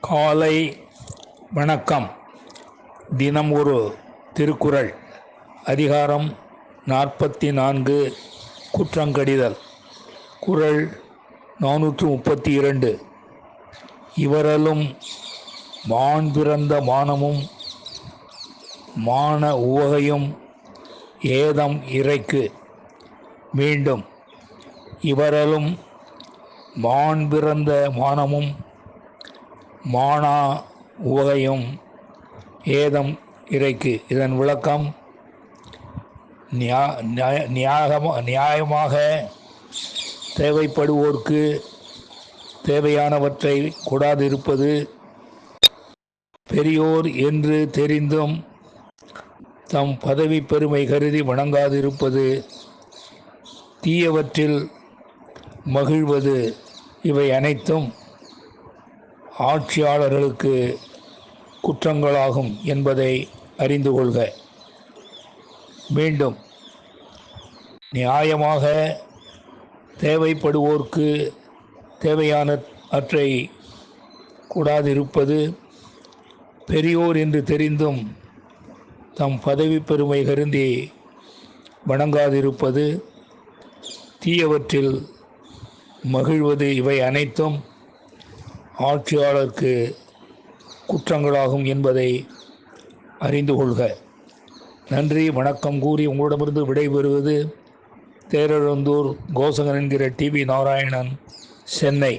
காலை வணக்கம். தினம் ஒரு திருக்குறள். அதிகாரம் 44. குற்றங்கடிதல். குறள் 432. இவரலும் மான் பிறந்த மானமும் மான உவகையும் ஏதம் இறைக்கு. மீண்டும். இவரலும் மான் பிறந்த மானமும் மானா உவகையும் ஏதம் இறைக்கு. இதன் விளக்கம்: நியாயமாக தேவைப்படுவோர்க்கு தேவையானவற்றை கொடாதிருப்பது, பெரியோர் என்று தெரிந்தும் தம் பதவி பெருமை கருதி வணங்காதிருப்பது, தீயவற்றில் மகிழ்வது, இவை அனைத்தும் ஆட்சியாளர்களுக்கு குற்றங்களாகும் என்பதை அறிந்து கொள்க. மீண்டும். நியாயமாக தேவைப்படுவோர்க்கு தேவையானவற்றை கூடாதிருப்பது, பெரியோர் என்று தெரிந்தும் தம் பதவி பெருமை கருதி வணங்காதிருப்பது, தீயவற்றில் மகிழ்வது, இவை அனைத்தும் ஆட்சியாளருக்கு குற்றங்களாகும் என்பதை அறிந்து கொள்க. நன்றி, வணக்கம் கூறி உங்களிடமிருந்து விடைபெறுவது தேரெழுந்தூர் கோசகன் என்கிற டிவி நாராயணன், சென்னை.